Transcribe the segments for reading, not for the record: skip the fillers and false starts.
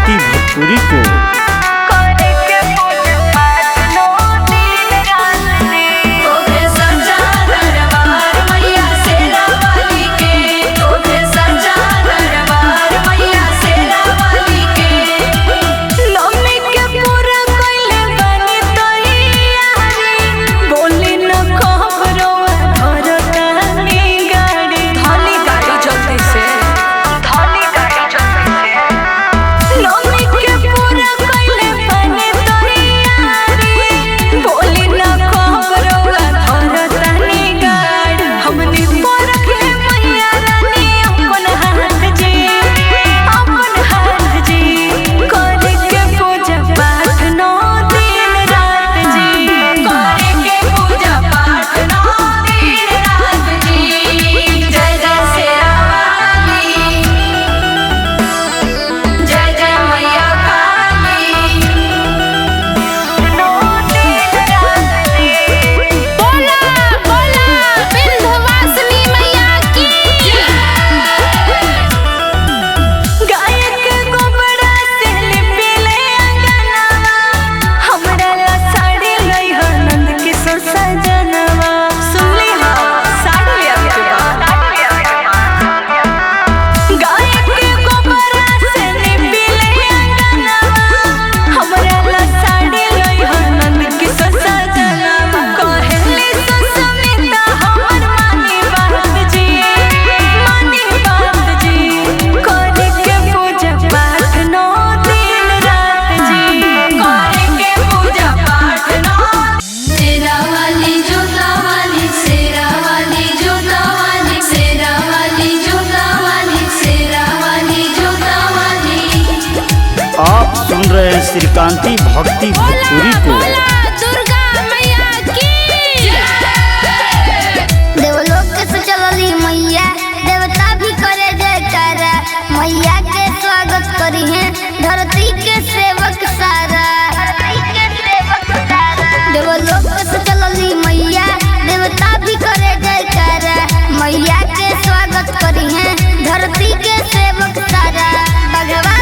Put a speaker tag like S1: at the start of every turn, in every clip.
S1: भक्ति भोजपुरी को। आप सुन रहे हैं श्रीकांती भक्ति भोजपुरी को।
S2: दुर्गा मैया की
S3: देवलोक से चलली मैया, देवता भी करे जयकारा। मैया के स्वागत करी है धरती के सेवक सारा। देवलोक से चलली मैया, देवता भी करे जयकारा। मैया के स्वागत करी है धरती के सेवक सारा। भगवा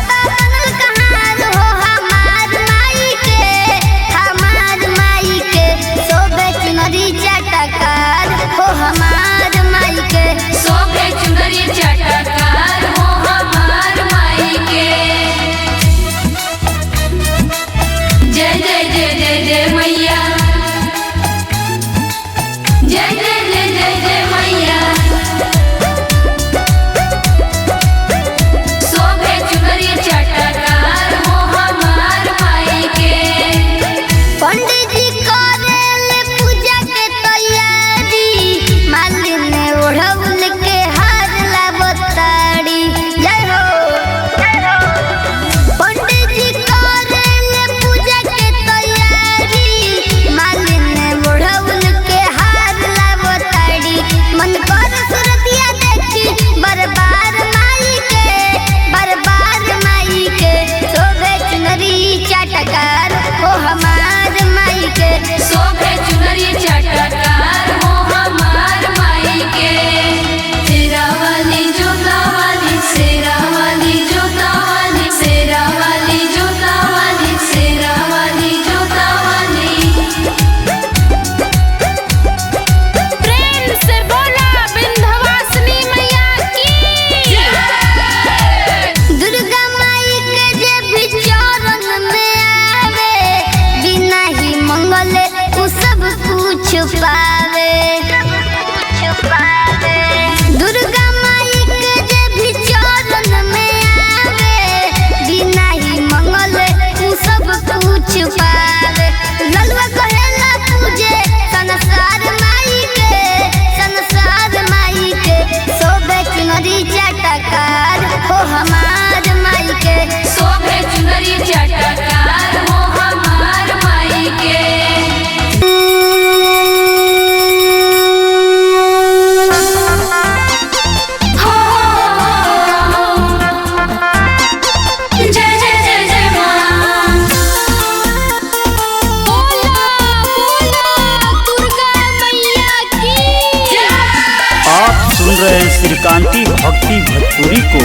S1: श्रीकांती भक्ति भोजपुरी को।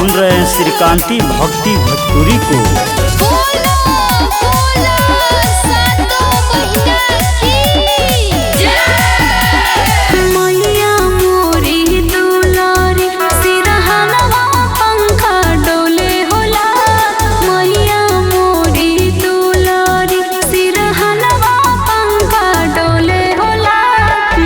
S1: सुन रहे हैं श्रीकांती भक्ति भोजपुरी को।
S2: बोलो बोलो सातो मैया की जय।
S4: मैया मोरी दुलारी सिरहनवा पंखा डोले होला। मैया मोरी दुलारी सिरहनवा पंखा डोले होला।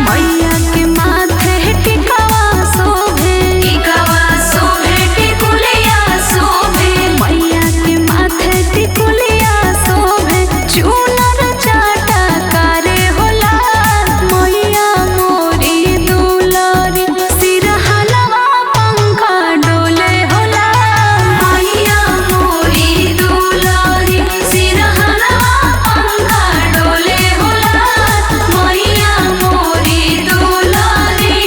S4: मैया के माथे टिकावा शोभे, टिकावा शोभे टिकुलिया शोभे। मैया के माथे टिकुलिया शोभे, चूनर चाटा करे होला। मैया मोरी दुलारी सिरहनवा पंखा डोले होला। मैया मोरी दुलारी सिरहनवा पंखा डोले होला। मैया मोरी दुलारी।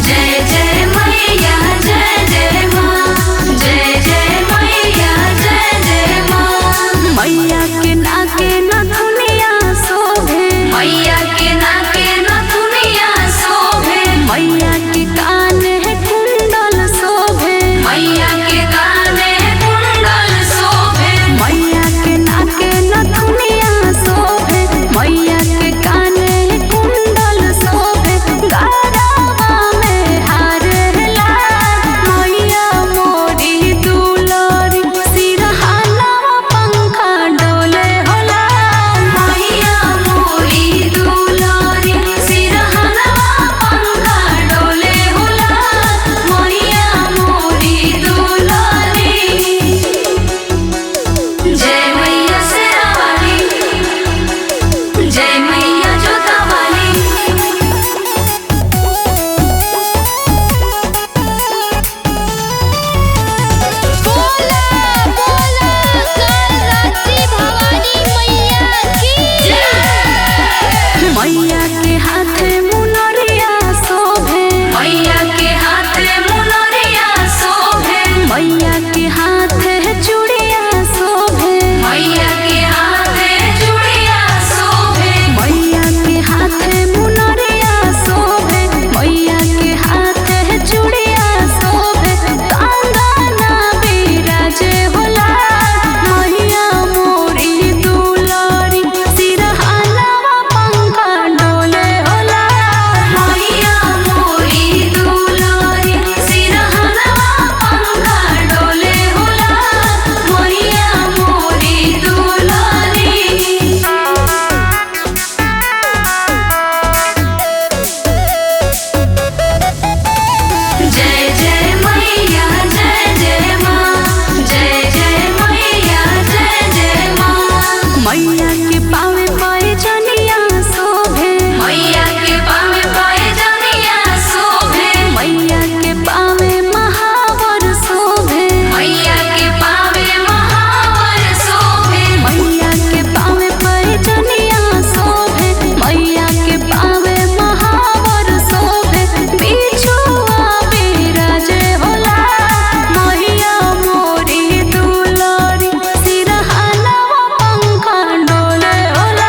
S4: जय जय मैया जय जय माँ, जय जय मैया जय जय माँ। मैया के नाके नथुनिया शोभे, मैया के नाके नथुनिया शोभे। मैया के कान है कुंडल शोभे, मैया के कान है कुंडल शोभे। मैया के नाके नथुनिया शोभे, मैया के कान है कुंडल शोभे। गरबा में हार लाल, मैया मोरी दुलारी सिरहनवा पंखा डोले होला। मैया मोरी दुलारी सिरहनवा पंखा डोले होला। मैया मोरी दुलारी। जय मैया शेरावाली, जय मैया जोतावाली।
S2: बोलो बोलो कालरात्रि भवानी मैया की जय।
S4: मैया के हाथे मुनरिया शोभे, मैया के हाथे मुनरिया शोभे। मैया के हाथे चूड़िया शोभे, मैया के हाथे चूड़िया शोभे। मैया के हाथे मुनरिया शोभे, मैया के हाथे चूड़िया शोभे। कांगना बिराजे होला। मैया मोरी दुलारी सिरहनवा पंखा डोले होला। मैया मोरी दुलारी सिरहनवा पंखा डोले होला। मैया मोरी दुलारी। जय जय मैया जय जय माँ, जय जय मैया जय जय माँ। मैया के पावे पैजनिया शोभे, मैया के पावे पैजनिया शोभे। मैया के पावे महावर शोभे, मैया के पावे महावर शोभे। मैया के पावे पैजनिया शोभे, मैया के पावे महावर शोभे। बिछुआ बिराजे होला। मैया मोरी दुलारी सिरहनवा पंखा डोले होला।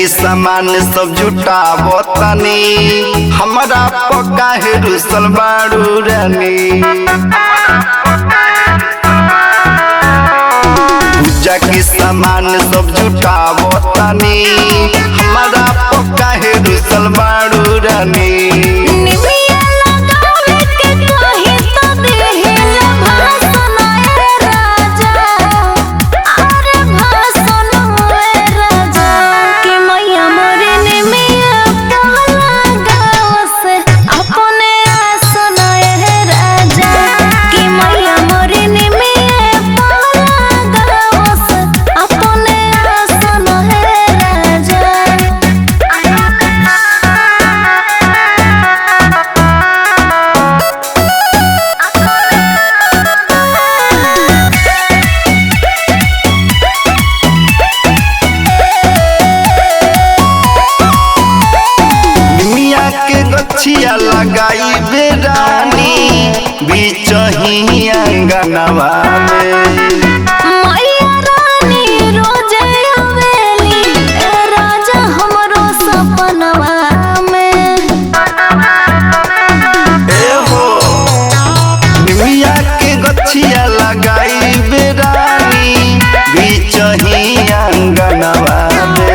S5: के सामान सब जुटावो तनी हमरा पक्का है रुसल बाड़ू रानी। पूजा के सामान सब जुटावो तनी हमरा पक्का है रुसल बाड़ू रानी। गछिया लगाई बेरानी बीच ही अंगनवा में। गछिया लगाई बेरानी बीच ही अंगनवा में।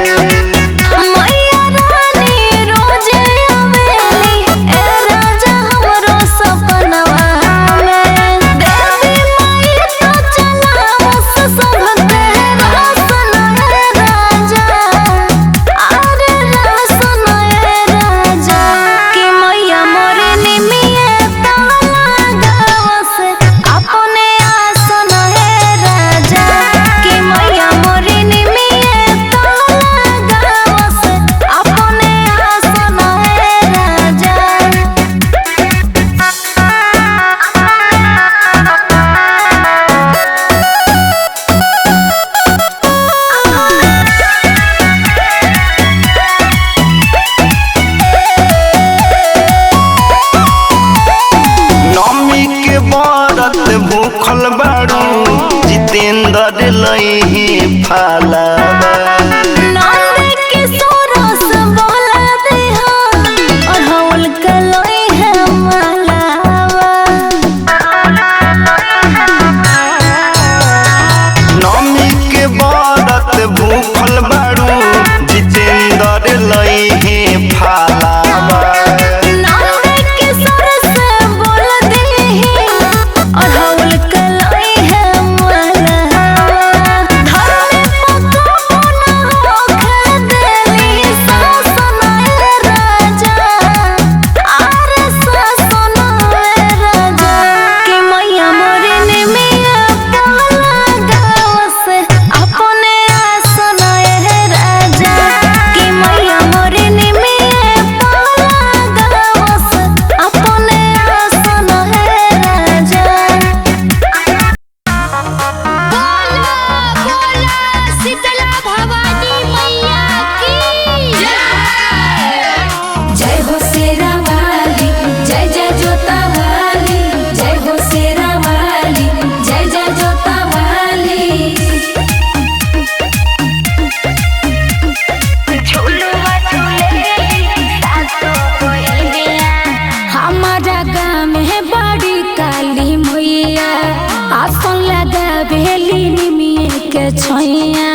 S5: भूखल बाड़ू जितेंद्र लई फालावा। नौमी के व्रत भूखल बाड़ू जितेंद्र लई फालावा।
S2: आसन लगा बेली निमिया के छोइया